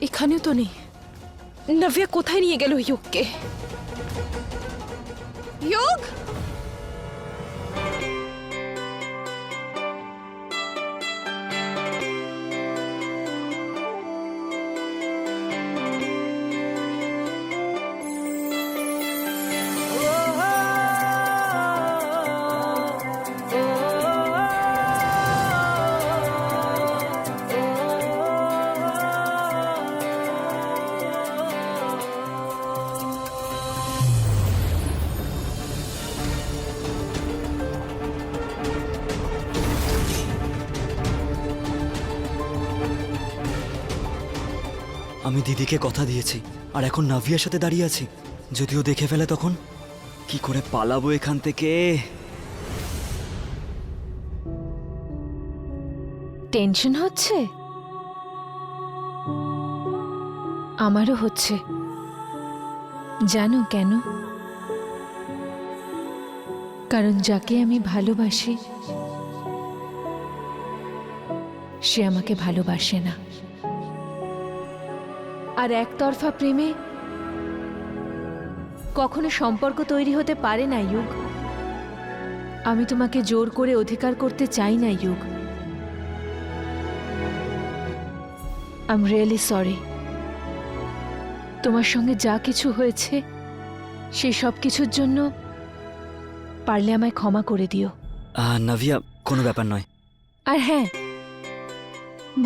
এখানেও তো নেই। নাভিয়া কোথায় নিয়ে গেল ইয়োগকে? ইয়োগ! আমি দিদিকে কথা দিয়েছি, আর এখন নাভিয়ার সাথে দাঁড়িয়ে আছি। যদিও দেখে ফেলে তখন কি করে পালাবো এখান থেকে? টেনশন হচ্ছে? আমারও হচ্ছে। জানো কেন? কারণ যাকে আমি ভালোবাসি সে আমাকে ভালোবাসে না। আর একতরফা প্রেমে কখনো সম্পর্ক তৈরি হতে পারে না ইয়োগ। আমি তোমাকে জোর করে অধিকার করতে চাই না yoke. I am really sorry. তোমার সঙ্গে যা কিছু হয়েছে সেই সব কিছুর জন্য পারলে আমায় ক্ষমা করে দিও। নাভিয়া, কোনো ব্যাপার নয়। আর হ্যাঁ,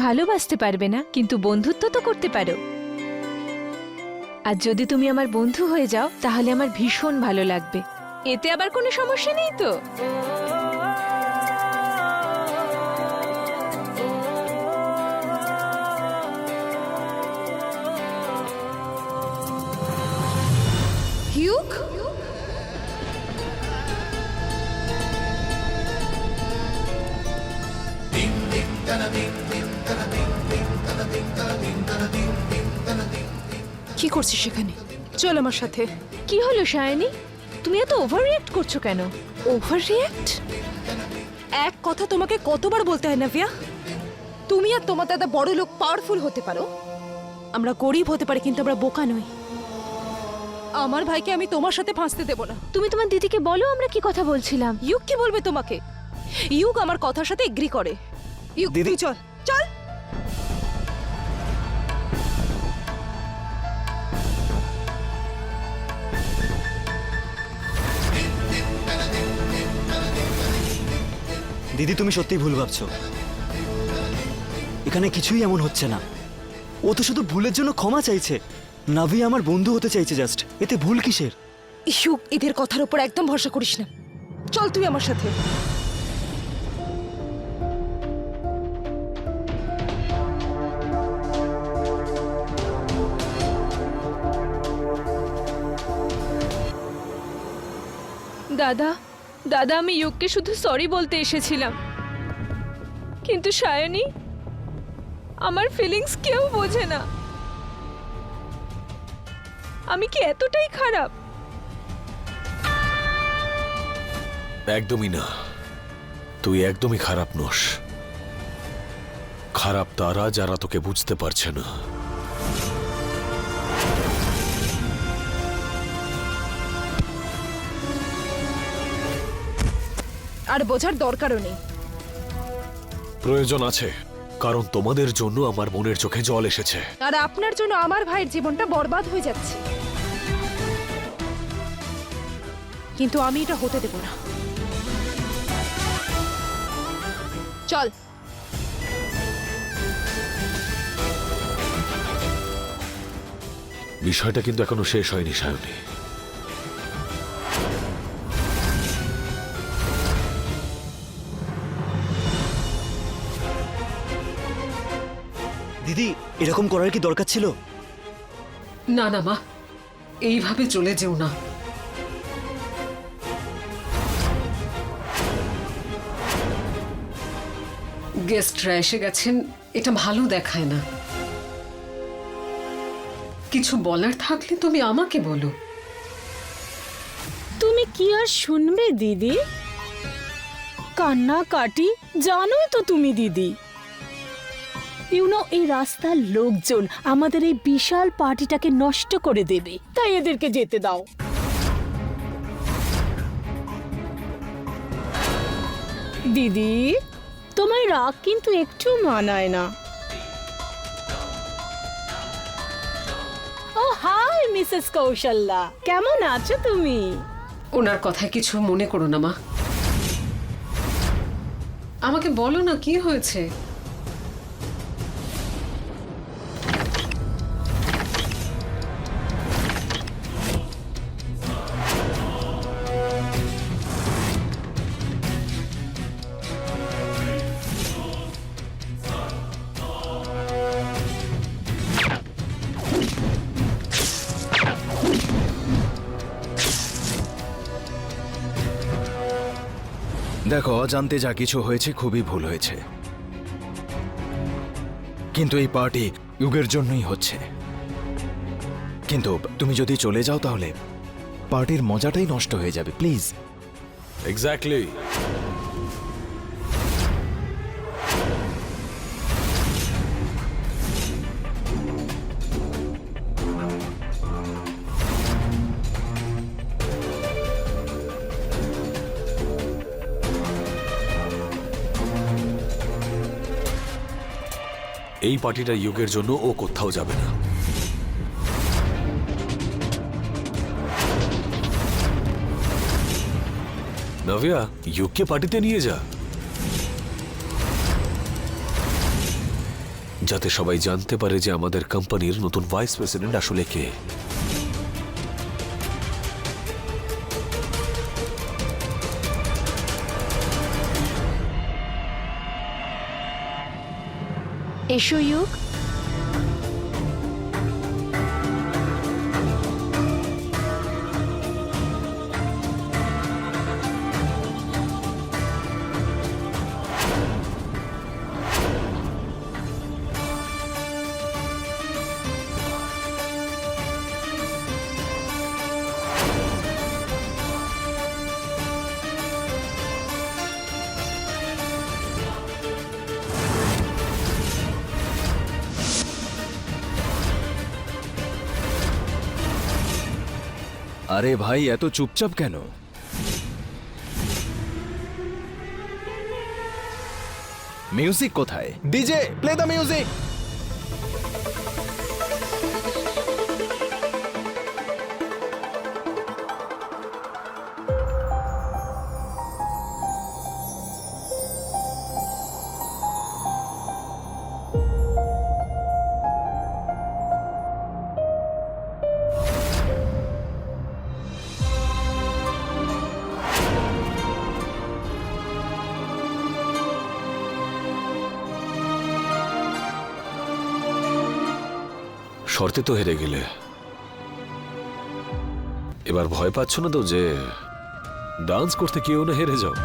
ভালোবাসতে পারবে না, কিন্তু বন্ধুত্ব তো করতে পারো। আর যদি তুমি আমার বন্ধু হয়ে যাও তাহলে আমার ভীষণ ভালো লাগবে। এতে আবার কোনো সমস্যা নেই তো? হিউগ, কি করছিস সেখানে? চল আমার সাথে। কি হলো সায়নী, তুমি এত ওভার রিঅ্যাক্ট করছো কেন? Over react? এক কথা তোমাকে কতবার বলতে হয় নাভিয়া? তুমি আর তোমার দাদা বড় লোক, পাওয়ারফুল হতে পারো, আমরা গরিব হতে পারি, কিন্তু আমরা বোকা নই। আমার ভাইকে আমি তোমার সাথে ফাঁসতে দেব না। তুমি তোমার দিদিকে বলো আমরা কি কথা বলছিলাম। ইউগ কি বলবে তোমাকে? ইউগ আমার কথার সাথে এগ্রি করে। ইউগ, দিদি, তুই চল চল। দিদি, তুমি সত্যিই ভুল ভাবছো। এখানে কিছুই এমন হচ্ছে না। ও তো শুধু ভুলের জন্য ক্ষমা চাইছে। নাভিয়া আমার বন্ধু হতে চাইছে জাস্ট। এতে ভুল কিসের? ইউগ, এদের কথার উপর একদম ভরসা করিস না। চল তুই আমার সাথে। দাদা, দাদা, আমি ইয়োগকে শুধু সরি বলতে এসেছিলাম, কিন্তু সায়নী, আমার ফিলিংস কেউ বোঝে না। আমি কি এতটাই খারাপ? একদমই না, তুই একদমই খারাপ নোস। খারাপ তারা যারা তোকে বুঝতে পারছে না। আর বোঝার দরকারও নেই। প্রয়োজন আছে, কারণ তোমাদের জন্য আমার মনের চোখে জল এসেছে। আর আপনার জন্য আমার ভাইয়ের জীবনটা বরবাদ হয়ে যাচ্ছে। কিন্তু আমি এটা হতে দেব না। চল। বিষয়টা কিন্তু এখনো শেষ হয়নি সায়নী। দিদি, এরকম করার কি দরকার ছিল? না না মা, এইভাবে চলে যেও না। গেস্টরা এসে গেছেন, এটা ভালো দেখায় না। কিছু বলার থাকলে তুমি আমাকে বলো। তুমি কি আর শুনবে দিদি? কান্না কাটি জানোই তো তুমি দিদি। এই রাস্তার লোকজন আমাদের এই বিশাল পার্টিটাকে নষ্ট করে দেবে, তাই এদেরকে যেতে দাও। দিদি, তোমার রাগ কিন্তু একটু মানায় না। ও হাই মিসেস কৌশল্যা, কেমন আছো তুমি? ওনার কথায় কিছু মনে করো না মা, আমাকে বলো না কি হয়েছে। দেখো, অজান্তে যা কিছু হয়েছে খুবই ভুল হয়েছে, কিন্তু এই পার্টি যুগের জন্যই হচ্ছে। কিন্তু তুমি যদি চলে যাও তাহলে পার্টির মজাটাই নষ্ট হয়ে যাবে, প্লিজ। এক্স্যাক্টলি। এই পার্টিটা যুগের জন্য ও কোথাও যাবে না। নভিয়া, ইউকে পার্টিতে নিয়ে যা, যাতে সবাই জানতে পারে যে আমাদের কোম্পানির নতুন ভাইস প্রেসিডেন্ট আসলে কে। এসো ইউক। আরে ভাই, এত চুপচাপ কেন? মিউজিক কোথায়? DJ, play the music. শর্তে তো হেরে গেলে, এবার ভয় পাচ্ছ না তো যে ডান্স করতে কেউ না হেরে যাও?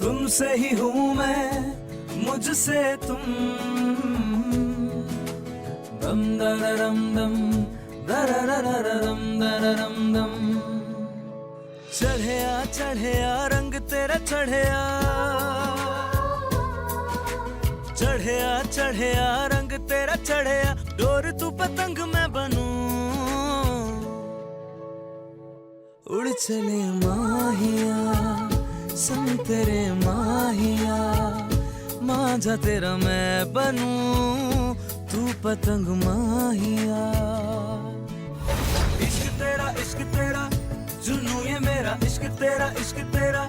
तुमसे ही हूँ मैं, मुझसे तुम। दम दररम दम दररररम दररम दम। चढ़िया चढ़िया रंग तेरा चढ़िया, चढ़िया चढ़िया रंग तेरा चढ़िया। डोर तू पतंग मैं बनूं, उड़ चले माहिया संग तेरे माहिया। मांझा तेरा मैं बनूं, तू पतंग माहिया। इश्क तेरा जुनू ये मेरा, इश्क तेरा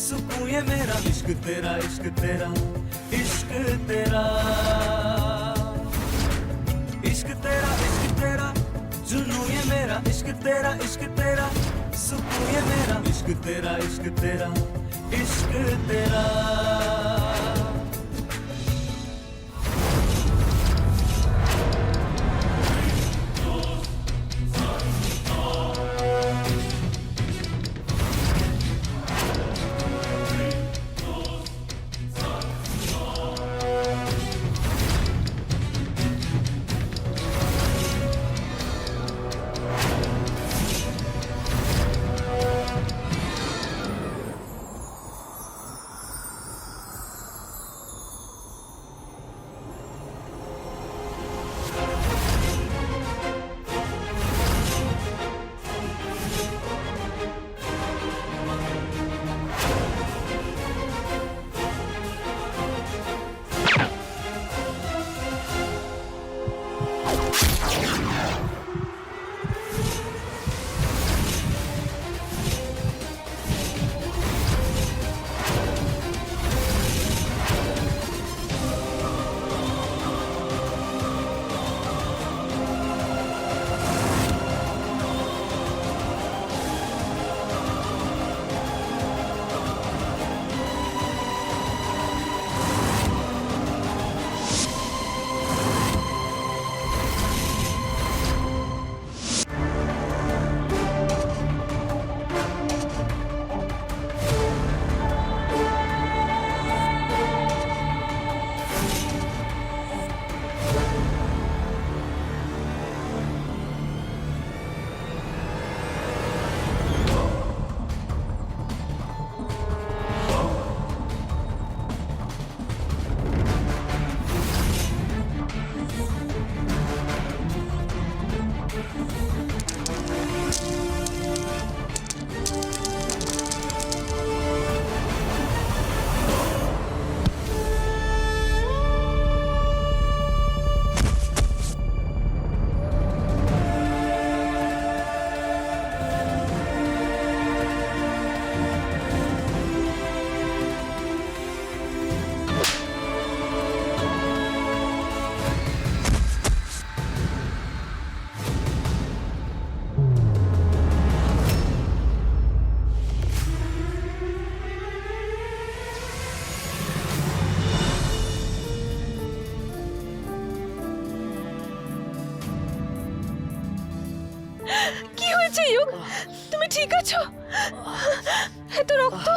सुकून ये मेरा, इश्क तेरा इश्क तेरा इश्क तेरा इश्क तेरा जुनू ये मेरा, इश्क तेरा सुकून ये मेरा, इश्क तेरा इश्क तेरा। কি হয়েছে ইউক? তুমি ঠিক আছো? এত রক্ত।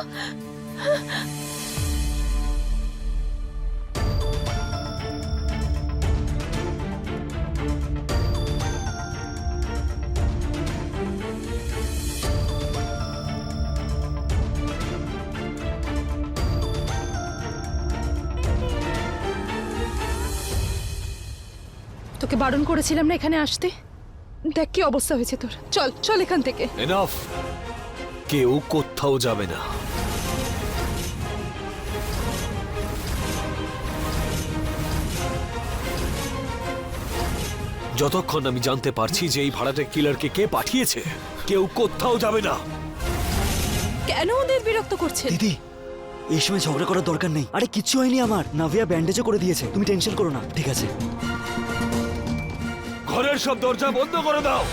তোকে বারণ করেছিলাম না এখানে আসতে? দেখ কি অবস্থা হয়েছে তোর। চল চল এখান থেকে। এনাফ, কেউ কোথাও যাবে না। যতক্ষণ আমি জানতে পারছি যে এই ভাড়াটে কিলারকে কে পাঠিয়েছে, কেউ কোথাও যাবে না। কেন ওদের বিরক্ত করছেন? দিদি, এই সময় ঝগড়া করার দরকার নেই। আরে কিচ্ছু হয়নি আমার, নাভিয়া ব্যান্ডেজও করে দিয়েছে, তুমি টেনশন করো না। ঠিক আছে, ঘরের সব দরজা বন্ধ করে দাও।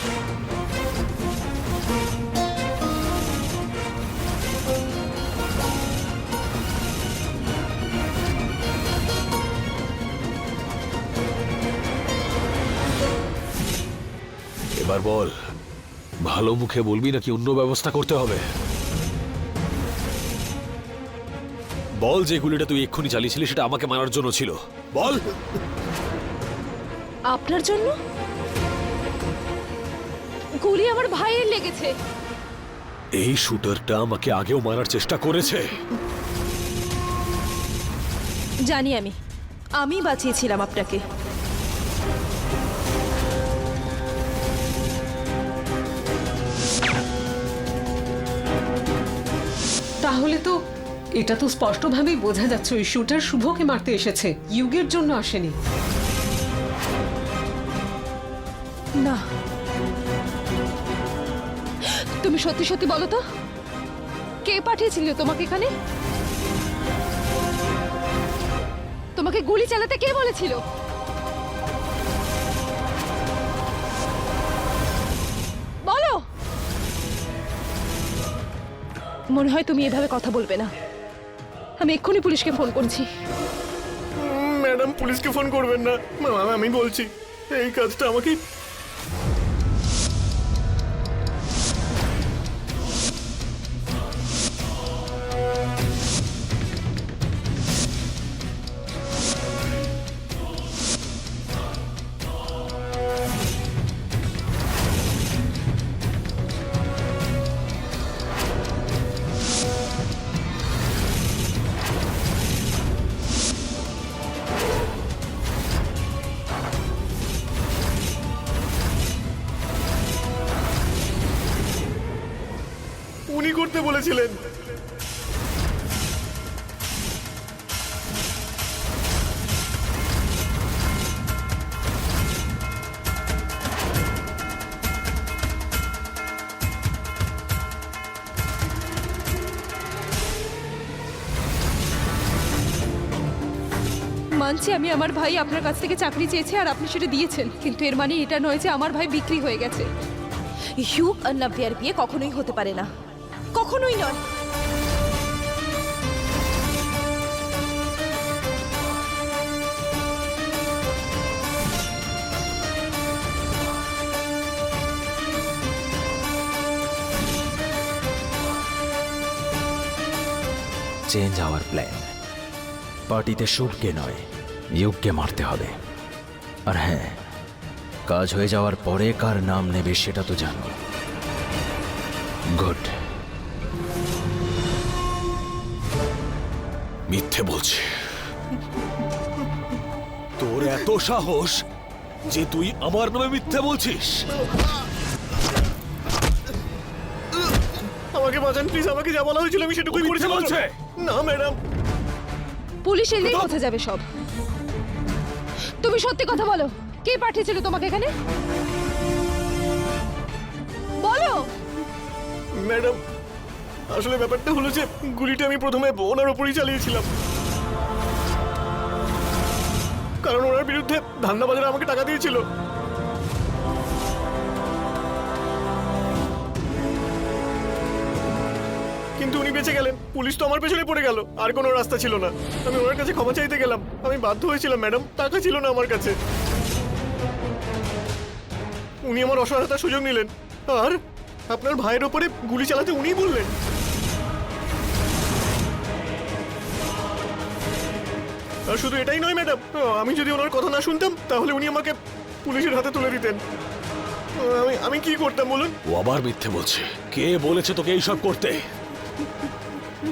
এবার বল, ভালো মুখে বলবি নাকি অন্য ব্যবস্থা করতে হবে? বল, যে গুলিটা তুই এক্ষুনি চালিয়েছিলি সেটা আমাকে মারার জন্য ছিল। বল। আপনার জন্য? গুলি আমার ভাইয়ের লেগেছে। এই শুটারটা আমাকে আগেও মারার চেষ্টা করেছে। জানি আমি বাঁচিয়েছিলাম আপনাকে। তাহলে তো এটা তো স্পষ্টভাবেই বোঝা যাচ্ছে ওই শুটার শুভকে মারতে এসেছে, ইউগের জন্য আসেনি। না, তুমি সত্যি সত্যি বলো তো, কে পাঠিয়েছিল তোমাকে এখানে? তোমাকে গুলি চালাতে কে বলেছিল? বলো। মনে হয় তুমি এভাবে কথা বলবে না। আমি এক্ষুনি পুলিশকে ফোন করছি। ম্যাডাম পুলিশকে ফোন করবেন না, আমি বলছি এই কাজটা আমাকে উনি করতে বলেছিলেন। মানছি আমি আমার ভাই আপনার কাছ থেকে চাকরি চেয়েছে আর আপনি সেটা দিয়েছেন, কিন্তু এর মানে এটা নয় যে আমার ভাই বিক্রি হয়ে গেছে। হিউগ আর নাভিয়ার বিয়ে কখনোই হতে পারে না, কখনোই নয়। Change our plan. পার্টিতে শুভকে নয়, ইউগকে মারতে হবে। আর হ্যাঁ, কাজ হয়ে যাওয়ার পরে কার নাম নেবে সেটা তো জানো। গুড। মিথ্যে বলছে। তোর এত সাহস যে তুই আমার নামে মিথ্যে বলছিস? আমাকে বাঁচান প্লিজ, আমাকে যা বলা হয়েছিল আমি সেটুকুই করেছি। বলছে না ম্যাডাম। পুলিশ এলেই কথা যাবে সব। তুমি সত্যি কথা বলো, কে পাঠিয়েছিল তোমাকে এখানে? বলো। ম্যাডাম আসলে ব্যাপারটা হলো যে গুলিটা আমি প্রথমে ওনার ওপরই চালিয়েছিলাম, কারণ ওনার বিরুদ্ধে ধান্দাবাজরা আমাকে টাকা দিয়েছিল। কিন্তু উনি বেঁচে গেলেন, পুলিশ তো আমার পেছনে পড়ে গেল, আর কোনো রাস্তা ছিল না। আমি ওনার কাছে ক্ষমা চাইতে গেলাম, আমি বাধ্য হয়েছিলাম ম্যাডাম, টাকা ছিল না আমার কাছে। উনি আমার অসহায়তার সুযোগ নিলেন, আর আপনার ভাইয়ের ওপরে গুলি চালাতে উনিই বললেন। আর শুধু এটাই নয় ম্যাডাম, আমি যদি ওনার কথা না শুনতাম তাহলে উনি আমাকে পুলিশের হাতে তুলে দিতেন। আমি কি করতাম বলুন? ও আবার মিথ্যে বলছে। কে বলেছে তোকে এইসব করতে?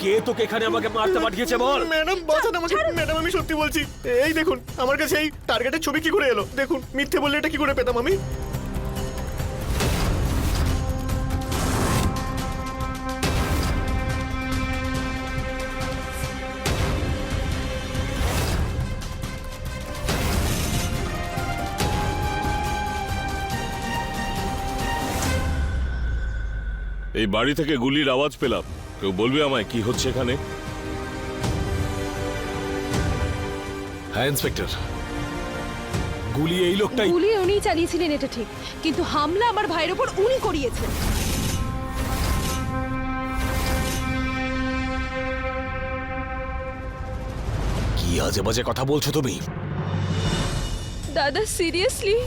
কে তোকে এখানে আমাকে মারতে পাঠিয়েছে বল? ম্যাডাম বাঁচান আমাকে ম্যাডাম, আমি সত্যি বলছি। এই দেখুন আমার কাছে এই টার্গেটের ছবি কি করে এলো দেখুন। মিথ্যে বললে এটা কি করে পেতাম আমি? এই বাড়ি থেকে গুলির আওয়াজ পেলাম। কেউ বলবে আমায় কি হচ্ছে এখানে? হ্যাঁ ইন্সপেক্টর, গুলি এই লোকটাই। গুলি উনিই চালিয়েছিলেন এটা ঠিক, কিন্তু হামলা আমার ভাইয়ের উপর উনি করিয়েছেন। কি আজে বাজে কথা বলছো তুমি? দাদা সিরিয়াসলি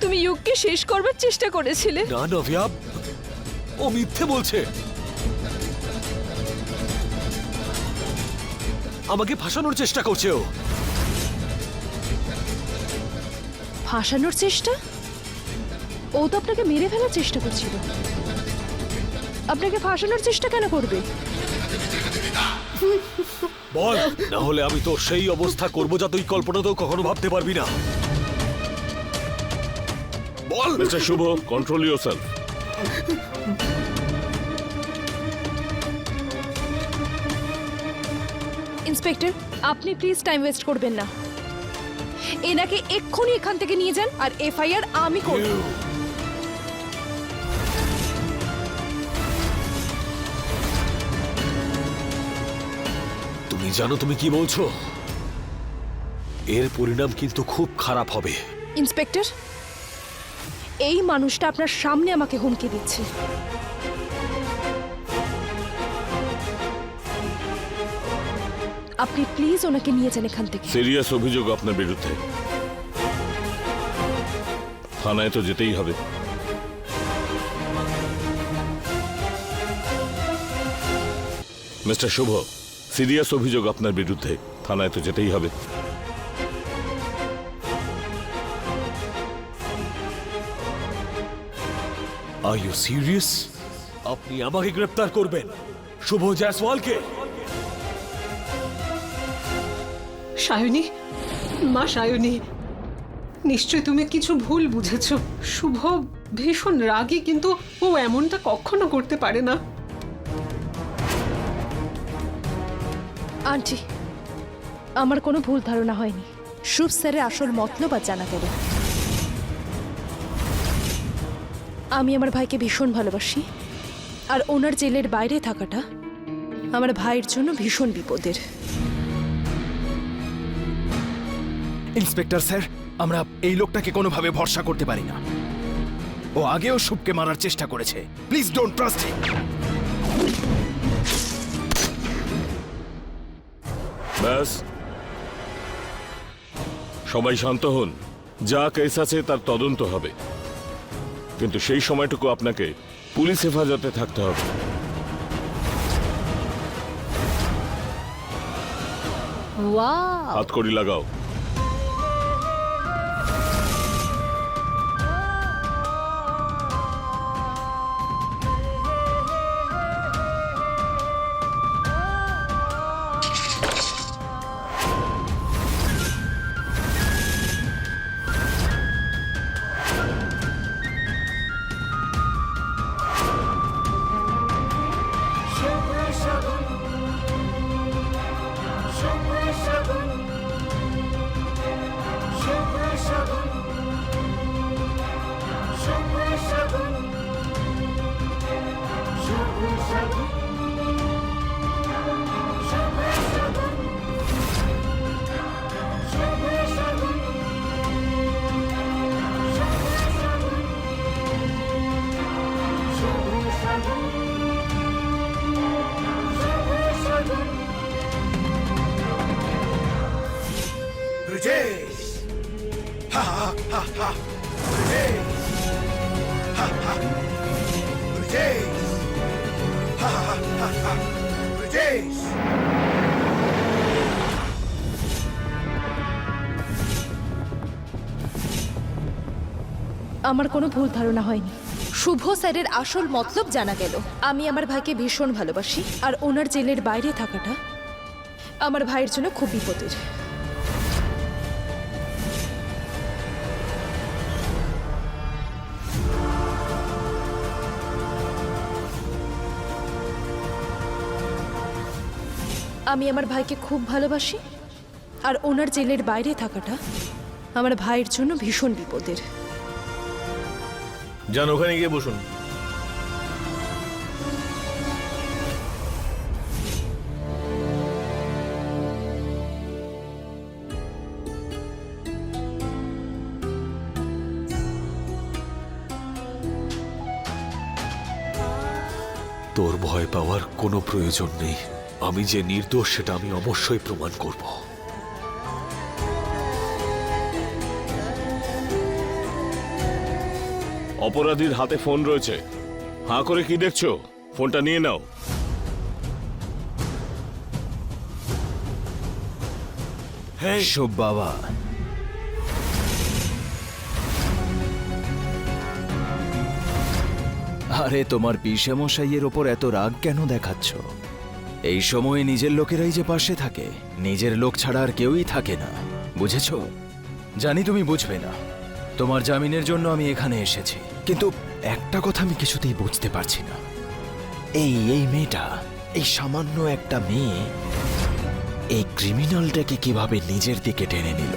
তুমি ইউগকে শেষ করবার চেষ্টা করেছিলে? না নভিয়া, ও মিথ্যে বলছে। আমাকে ফাঁসানোর চেষ্টা করছে ও। ফাঁসানোর চেষ্টা? ও তো আপনাকে মেরে ফেলার চেষ্টা করছিল। আপনাকে ফাঁসানোর চেষ্টা কেন করবে? বল, না হলে আমি তো সেই অবস্থা করবো যা তুই কল্পনাতেও কখনো ভাবতে পারবি না। বল। মিস্টার শুভ, কন্ট্রোল ইয়োরসেলফ। ইন্সপেক্টর, আপনি প্লিজ টাইম ওয়েস্ট করবেন না। এনাকে এক্ষুনি এখান থেকে নিয়ে যান আর এফআইআর আমি করব। তুমি জানো তুমি কি বলছো? এর পরিণাম কিন্তু খুব খারাপ হবে। ইন্সপেক্টর, এই মানুষটা আপনার সামনে আমাকে হুমকি দিচ্ছে। আপনি প্লিজ ওনাকে নিয়ে যান এখান থেকে। সিরিয়াস অভিযোগ আপনার বিরুদ্ধে, থানায় তো যেতেই হবে। মিস্টার শুভ, সিরিয়াস অভিযোগ আপনার বিরুদ্ধে, থানায় তো যেতেই হবে। Are you serious? আপনি আমাকে গ্রেফতার করবেন, শুভ জয়সওয়ালকে? সায়নী, মা সায়নী, নিশ্চয় তুমি কিছু ভুল বুঝেছ। শুভ ভীষণ রাগী, কিন্তু ও এমনটা কখনো করতে পারে না। আন্টি, আমার কোনো ভুল ধারণা হয়নি। শুভ স্যারের আসল মতলব আজ জানা গেল। আমি আমার ভাইকে ভীষণ ভালোবাসি, আর ওনার জেলের বাইরে থাকাটা আমার ভাইয়ের জন্য ভীষণ বিপদের। ইন্সপেক্টর স্যার, আমরা এই লোকটাকে কোনোভাবে ভরসা করতে পারি না। ও আগেও শুভকে মারার চেষ্টা করেছে। Please don't trust him. ব্যাস, সবাই শান্ত হন। যা কেস আছে তার তদন্ত হবে, কিন্তু সেই সময়টুকু আপনাকে পুলিশ হেফাজতে থাকতে হবে। হাতকড়ি লাগাও। আমার কোনো ভুল ধারণা হয়নি। শুভ স্যারের আসল মতলব জানা গেল। আমি আমার ভাইকে ভীষণ ভালোবাসি, আর ওনার জেলের বাইরে থাকাটা আমার ভাইয়ের জন্য খুব বিপদের। আমি আমার ভাইকে খুব ভালোবাসি, আর ওনার জেলের বাইরে থাকাটা আমার ভাইয়ের জন্য ভীষণ বিপদের। যান, ওখানে গিয়ে বসুন। তোর ভয় পাওয়ার কোনো প্রয়োজন নেই। আমি যে নির্দোষ সেটা আমি অবশ্যই প্রমাণ করব। অপরাধীর হাতে ফোন রয়েছে। হাঁ করে কি দেখছো? ফোনটা নিয়ে নাও। শুভ বাবা, আরে তোমার পিসেমশাইয়ের ওপর এত রাগ কেন দেখাচ্ছ? এই সময়ে নিজের লোকেরাই যে পাশে থাকে, নিজের লোক ছাড়া আর কেউই থাকে না, বুঝেছ? জানি তুমি বুঝবে না। তোমার জামিনের জন্য আমি এখানে এসেছি, কিন্তু একটা কথা আমি কিছুতেই বুঝতে পারছি না। এই মেয়েটা, এই সামান্য একটা মেয়ে এই ক্রিমিনালটাকে কিভাবে নিজের দিকে টেনে নিল?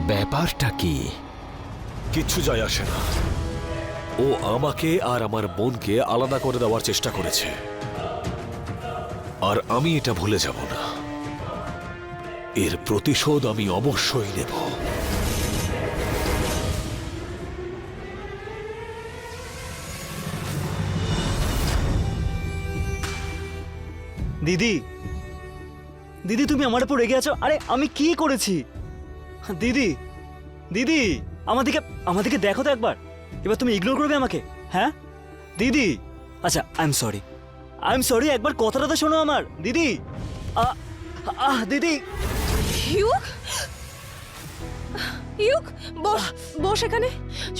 ব্যাপারটা কি? কিচ্ছু যায় আসে না। ও আমাকে আর আমার বোনকে আলাদা করে দেওয়ার চেষ্টা করেছে, আর আমি এটা ভুলে যাব না। এর প্রতিশোধ আমি অবশ্যই নেব। দিদি, দিদি তুমি আমার উপর রেগে আছো? আরে আমি কি করেছি? দিদি, দিদি আমাদেরকে দেখো তো একবার। এবার তুমি ইগনোর করবে আমাকে? হ্যাঁ দিদি? আচ্ছা আই এম সরি, একবার কথাটা তো শোনো আমার। দিদি, দিদি। হিউক, হিউক, বস বস এখানে।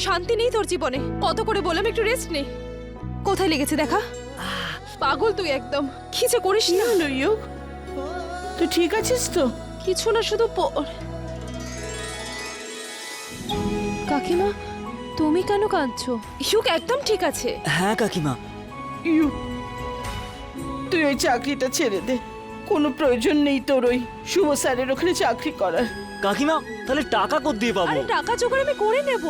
শান্তি নেই তোর জীবনে। কত করে বললাম একটু রেস্ট নে। কোথায় লেগেছে দেখা? পাগল তুই একদম। কি যে করিস না। হলো ইউক, তুই ঠিক আছিস তো? কিছু না, শুধু কাকিমা তুমি কেন কাঁদছো? হিউক একদম ঠিক আছে। হ্যাঁ কাকিমা। ইউক, তুই ওই চাকরিটা ছেড়ে দে। কোনো প্রয়োজন নেই তোর ওই শুভ স্যারের ওখানে চাকরি করার। কাকিমা তাহলে টাকা কোথ দিয়ে পাবো? আরে টাকা জোগাড় আমি করে নেব।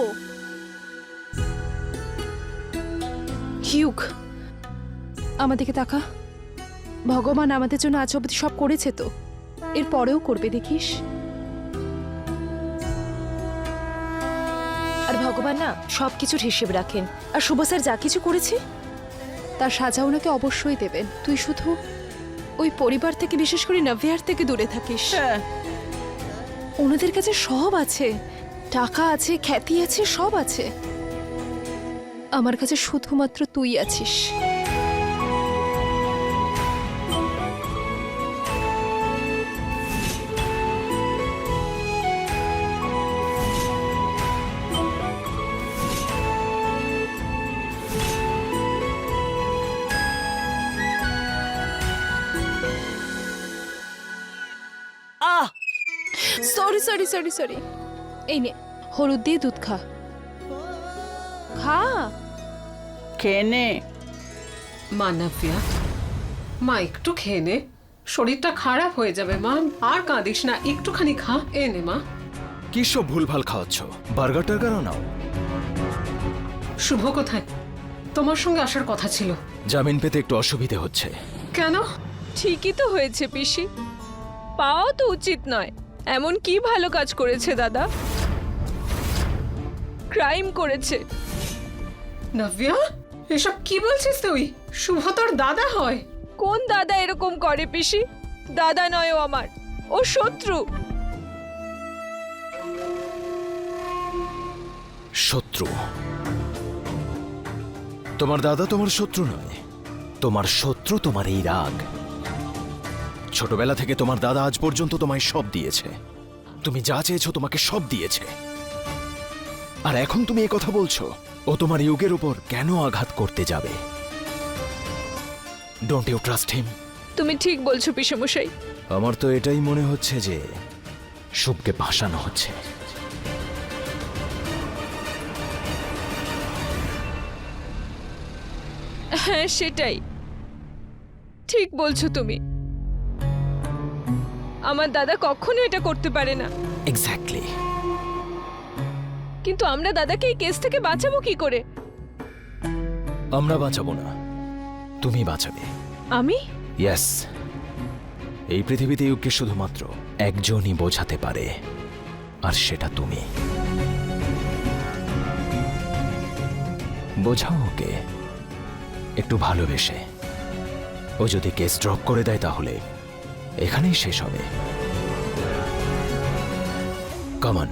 হিউক আমাদেরকে তাকা। ভগবান আমাদের জন্য আজ অবধি সব করেছে, তো এর পরেও করবে দেখিস। আর ভগবান না সবকিছুর হিসেব রাখেন। আর শুভ স্যার যা কিছু করেছে তার সাজা ওনাকে অবশ্যই দেবেন। তুই শুধু ওই পরিবার থেকে, বিশেষ করে নভিয়ার থেকে দূরে থাকিস। হ্যাঁ, ওনাদের কাছে সব আছে, টাকা আছে, খ্যাতি আছে, সব আছে। আমার কাছে শুধুমাত্র তুই আছিস। Sorry sorry sorry sorry. এই নে হলুদ দিয়ে দুধ খা। খা। খেয়ে নে। মা নাভিয়া, মা একটু খেয়ে নে, শরীরটা খারাপ হয়ে যাবে মা। আর কাঁদিস না, একটুখানি খা। এ নে মা। কি সব ভুলভাল খাওয়াচ্ছ? বার্গার টার্গারও নাও। শুভ কোথায়? তোমার সঙ্গে আসার কথা ছিল। জামিন পেতে একটু অসুবিধে হচ্ছে। কেন? ঠিকই তো হয়েছে পিসি, পাওয়া তো উচিত নয়। এমন কি ভালো কাজ করেছে দাদা? ক্রাইম করেছে। নাভিয়া, এসব কি বলছিস তুই? শুভ তোর দাদা হয়? কোন দাদা এরকম করে পিসি? দাদা নয় ও আমার, ও শত্রু। শত্রু? তোমার দাদা তোমার শত্রু নয়, তোমার শত্রু তোমার এই রাগ। ছোটবেলা থেকে তোমার দাদা আজ পর্যন্ত তোমায় সব দিয়েছে। তুমি যা চেয়েছো তোমাকে সব দিয়েছে, আর এখন তুমি এই কথা বলছো ও তোমার ইউগের উপর কেন আঘাত করতে যাবে? Don't you trust him? তুমি ঠিক বলছো পিসেমশাই। আমার তো এটাই মনে হচ্ছে যে শুভকে ভাসানো হচ্ছে। হ্যাঁ সেটাই, ঠিক বলছো তুমি। আমার দাদা কখনো এটা করতে পারে না। এক্স্যাক্টলি। কিন্তু আমরা দাদাকে এই কেস থেকে বাঁচাবো কি করে? আমরা বাঁচাবো না, তুমি বাঁচাবে। আমি? ইয়েস। এই পৃথিবীতে ইউকে শুধুমাত্র একজনই বোঝাতে পারে, আর সেটা তুমি। বোঝাও ওকে একটু ভালোবেসে। ও যদি কেস ড্রপ করে দেয় তাহলে এখানেই শেষ হবে। কমন।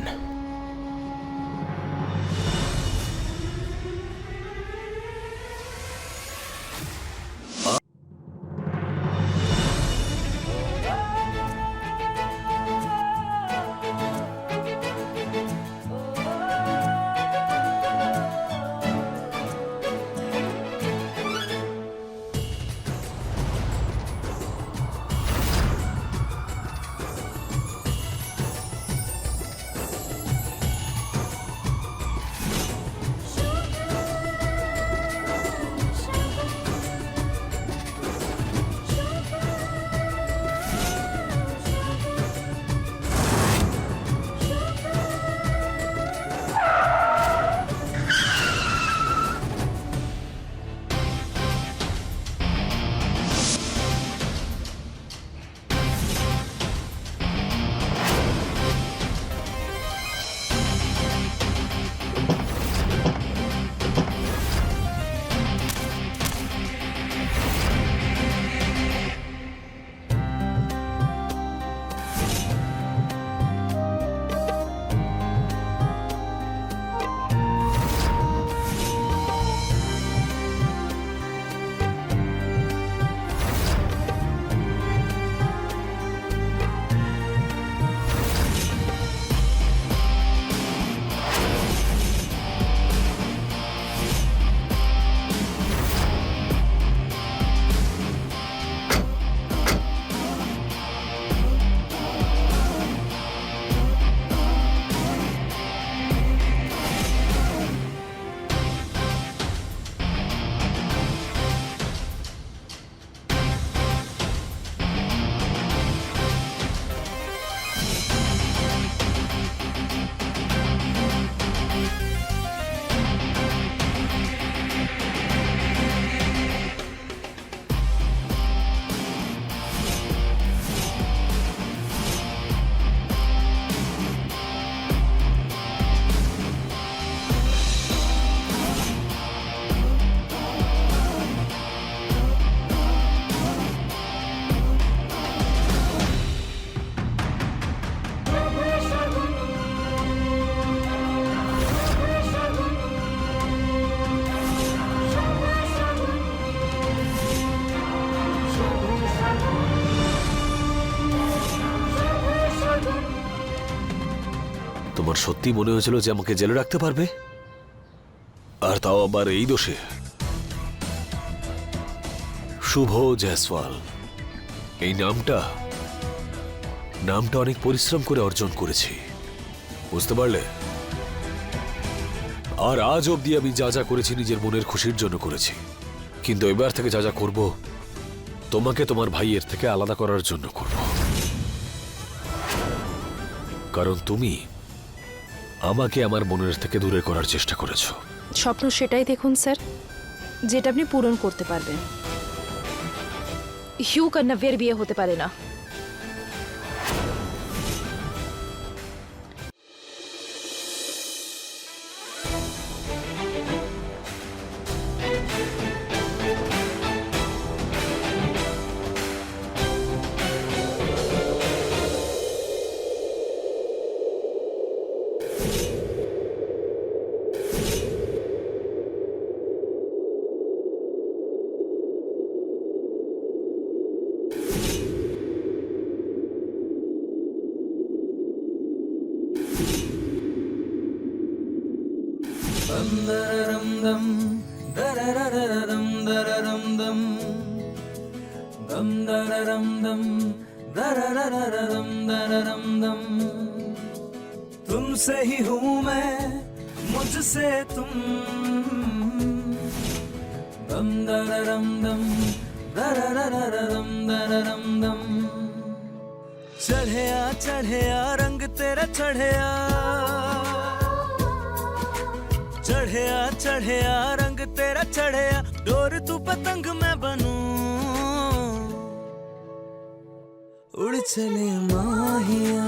তোমার সত্যি মনে হয়েছিল যে আমাকে জেলে রাখতে পারবে, আর তাও আবার এই দোষে? শুভ জয়সওয়াল, এই নামটা অনেক পরিশ্রম করে অর্জন করেছি, বুঝতে পারলে? আর আজ অবধি আমি যা যা করেছি নিজের মনের খুশির জন্য করেছি, কিন্তু এবার থেকে যা যা করব তোমাকে তোমার ভাইয়ের থেকে আলাদা করার জন্য করব। কারণ তুমি আমাকে আমার মনের থেকে দূরে করার চেষ্টা করেছো। স্বপ্ন সেটাই দেখুন স্যার যেটা আপনি পূরণ করতে পারবেন। হিউক আর নাভিয়ার বিয়ে হতে পারে না। तुमसे ही हूँ मैं, मुझसे तुम। दम दररम दम दररररम दररम दम। चढ़या रंग तेरा चढ़या, चढ़या रंग तेरा चढ़या। डोर तू पतंग मैं बनूं, उड़ चले माहिया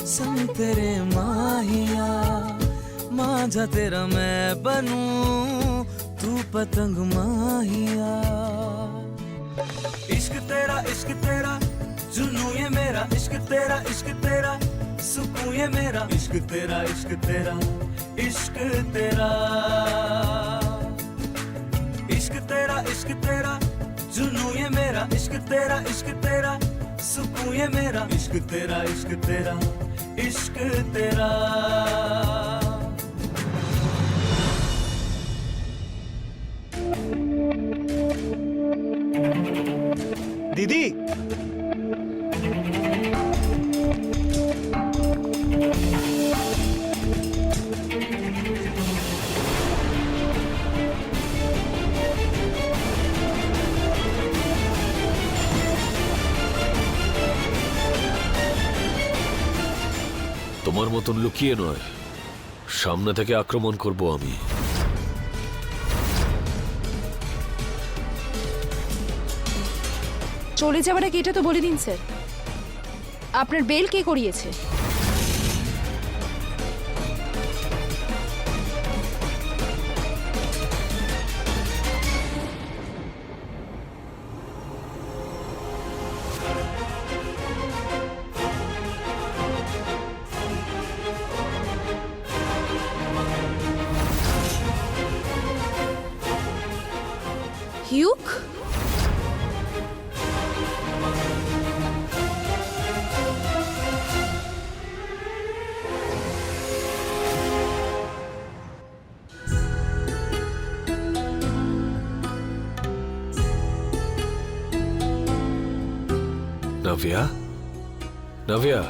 संग तेरे माहिया। मांझा तेरा मैं बनूं, तू पतंग माहिया। इश्क तेरा जुनू ये मेरा, इश्क तेरा सुकून ये मेरा। इश्क तेरा इश्क तेरा इश्क तेरा। इश्क तेरा जुनू ये मेरा, इश्क तेरा सुकून ये मेरा। इश्क तेरा इश्क तेरा इश्क तेरा। দিদি, তোমার মতন লুকিয়ে নয়, সামনে থেকে আক্রমণ করব আমি। চলে যাওয়ার আগে এটা তো বলে দিন স্যার, আপনার বেল কে করিয়েছে? হিউক? নাভিয়া, নাভিয়া,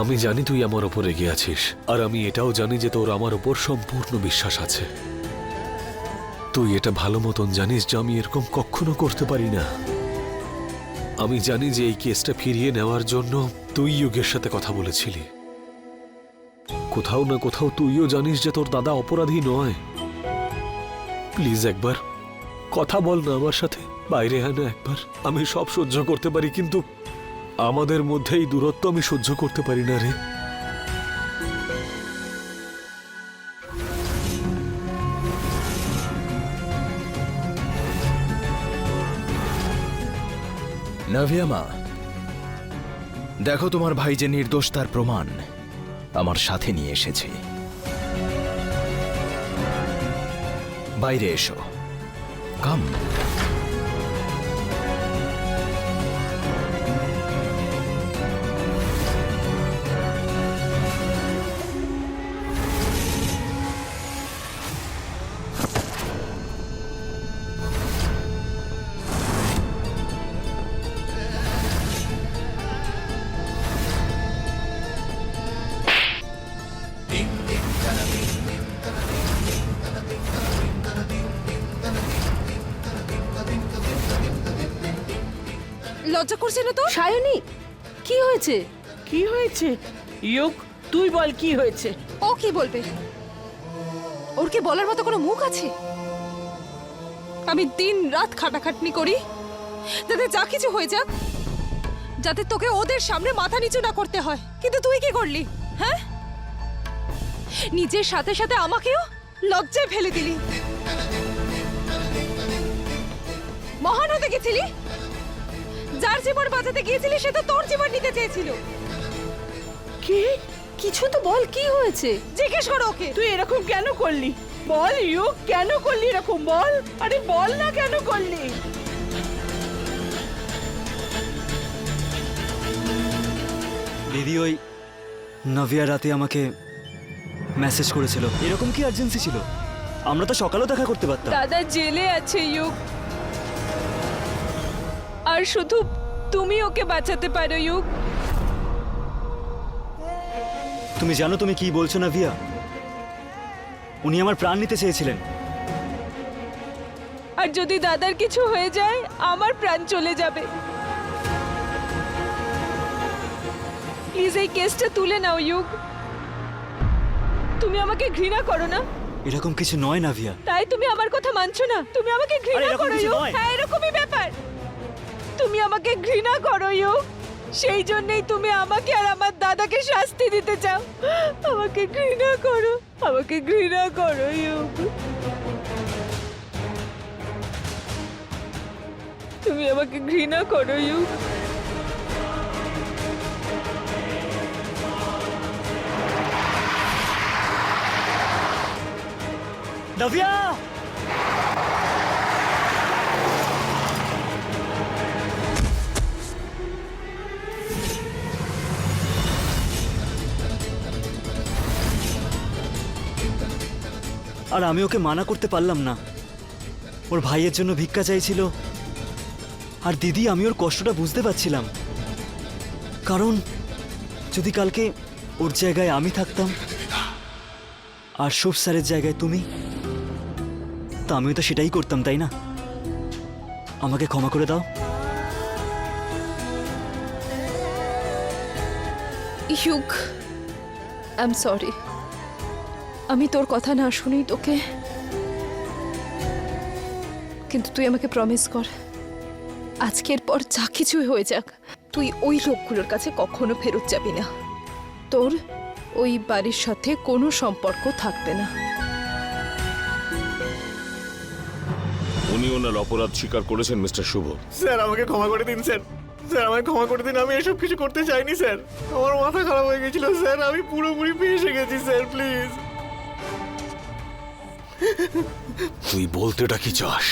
আমি জানি তুই আমার ওপর রেগে আছিস, আর আমি এটাও জানি যে তোর আমার ওপর সম্পূর্ণ বিশ্বাস আছে। তুই এটা ভালো মতন জানিস যে আমি এরকম কখনো করতে পারি না। আমি জানি যে এই কেসটা ফিরিয়ে নেওয়ার জন্য তুই ইউগের সাথে কথা বলেছিলি। কোথাও না কোথাও তুইও জানিস যে তোর দাদা অপরাধী নয়। প্লিজ একবার কথা বল না আমার সাথে, বাইরে আয় না একবার। আমি সব সহ্য করতে পারি, কিন্তু আমাদের মধ্যে এই দূরত্ব আমি সহ্য করতে পারি না রে। নাভিয়া মা, দেখো তোমার ভাই যে নির্দোষ তার প্রমাণ আমার সাথে নিয়ে এসেছি। বাইরে এসো, কাম। লজ্জা করছে না তো? সায়নী, কি হয়েছে? কি হয়েছে? ইয়োগ, তুই বল কি হয়েছে? ও কি বলবে? ওর কি বলার মতো কোনো মুখ আছে? আমি দিন রাত খাটাখাটনি করি যাতে যা কিছু হয়ে যাক, যাতে তোকে ওদের সামনে মাথা নিচু না করতে হয়, কিন্তু তুই কি করলি? হ্যাঁ, নিজের সাথে সাথে আমাকেও লজ্জায় ফেলে দিলি। মহান হতে গেছিলি, যার জীবন বাঁচাতে গিয়েছিলি সে তো তোর জীবন নিতে চেয়েছিল। কি? কিছু তো বল, কি হয়েছে? জিজ্ঞেস করো ওকে। তুই এরকম কেন করলি? বল ইয়োগ, কেন করলি এরকম? বল, আরে বল না কেন করলি? দিদি ওই নাভিয়া রাতে আমাকে মেসেজ করেছিল। এরকম কি আর্জেন্সি ছিল? আমরা তো সকালেও দেখা করতে পারতাম। দাদা জেলে আছে ইউক, আর শুধু তুমি ওকে বাঁচাতে পারো ইউক। তুমি জানো তুমি কি বলছো নাভিয়া? উনি আমার প্রাণ নিতে চেয়েছিলেন। আর যদি দাদার কিছু হয়ে যায় আমার প্রাণ চলে যাবে। প্লিজ এই কেসটা তুলে নাও ইউক। তুমি আমাকে ঘৃণা করো না? এরকম কিছু নয় নাভিয়া। তাই তুমি আমার কথা মানছো না? তুমি আমাকে আরে ঘৃণা এরকম করো কিছু ইউক। নয়। হ্যাঁ, এরকমই ব্যাপার। তুমি আমাকে ঘৃণা করো ইউক, সেই জন্যই তুমি আমাকে আর আমার দাদাকে শাস্তি দিতে চাও। আমাকে ঘৃণা করো, আমাকে ঘৃণা করো ইউক। তুমি আমাকে ঘৃণা করো ইউক। নাভিয়া! আর আমি ওকে মানা করতে পারলাম না। ওর ভাইয়ের জন্য ভিক্ষা চাইছিল। আর দিদি, আমি ওর কষ্টটা বুঝতে পারছিলাম, কারণ যদি কালকে ওর জায়গায় আমি থাকতাম আর শুভ স্যারের জায়গায় তুমি, তা আমিও তো সেটাই করতাম, তাই না? আমাকে ক্ষমা করে দাও। UCO, I am sorry. আমি তোর কথা না শুনেই তোকে, কিন্তু তুই আমাকে প্রমিস কর, আজকের পর যা কিছুই হয়ে যাক তুই ওই লোকগুলোর কাছে কখনো ফেরত যাবি না। তোর ওই বাড়ির সাথে কোনো সম্পর্ক থাকবে না। উনি ওনার অপরাধ স্বীকার করেছেন মিস্টার শুভ। স্যার আমাকে ক্ষমা করে দিন স্যার। স্যার আমাকে ক্ষমা করে দিন, আমি এসব কিছু করতে চাইনি স্যার। আমার মাথা খারাপ হয়ে গেছিল স্যার, আমি পুরোপুরি ফেঁসে গেছি স্যার, প্লিজ। তুই বলতেটা কি চাস?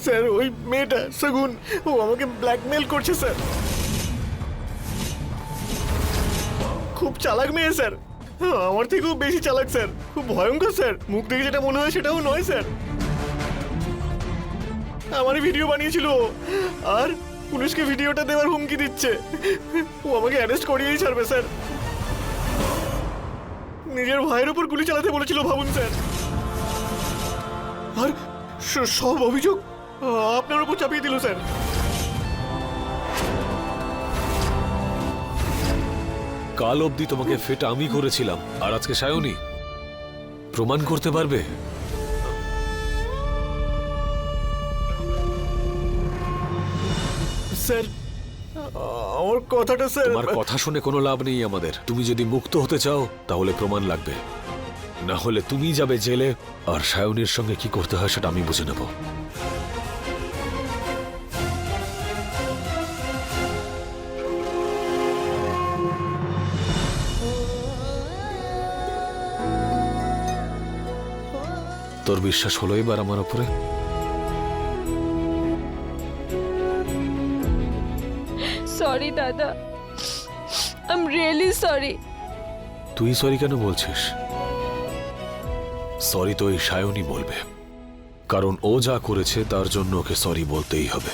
স্যার ওই মেয়েটা শগুন, ও আমাকে ব্ল্যাকমেল করছে স্যার। খুব চালাক মেয়ে স্যার, আমার থেকেও বেশি চালাক স্যার, খুব ভয়ঙ্কর স্যার। মুখ দেখে যেটা মনে হয় সেটাও নয় স্যার। আমারই ভিডিও বানিয়েছিল ও, আর পুলিশকে ভিডিওটা দেওয়ার হুমকি দিচ্ছে। ও আমাকে অ্যারেস্ট করিয়েই ছাড়বে স্যার। নিজের ভাইয়ের উপর গুলি চালাতে বলেছিল, ভাবুন স্যার। আর সব অভিযোগ আপনার উপর চাপিয়ে দিল স্যার। কাল অবধি তোমাকে ফেটা আমি করেছিলাম, আর আজকে সায়নী প্রমাণ করতে পারবে? স্যার আমার কথাটা স্যার। তোমার কথা শুনে কোনো লাভ নেই আমাদের। তুমি যদি মুক্ত হতে চাও তাহলে প্রমাণ লাগবে, না হলে তুমি যাবে জেলে, আর সায়নীর সঙ্গে কি করতে হয় সেটা আমি বুঝে নেব। তোর বিশ্বাস হলো এবার আমার উপরে? সরি দাদা, আই এম রিয়েলি সরি। তুই সরি কেন বলছিস? সরি তো এই সায়নী বলবে, কারণ ও যা করেছে তার জন্য ওকে সরি বলতেই হবে।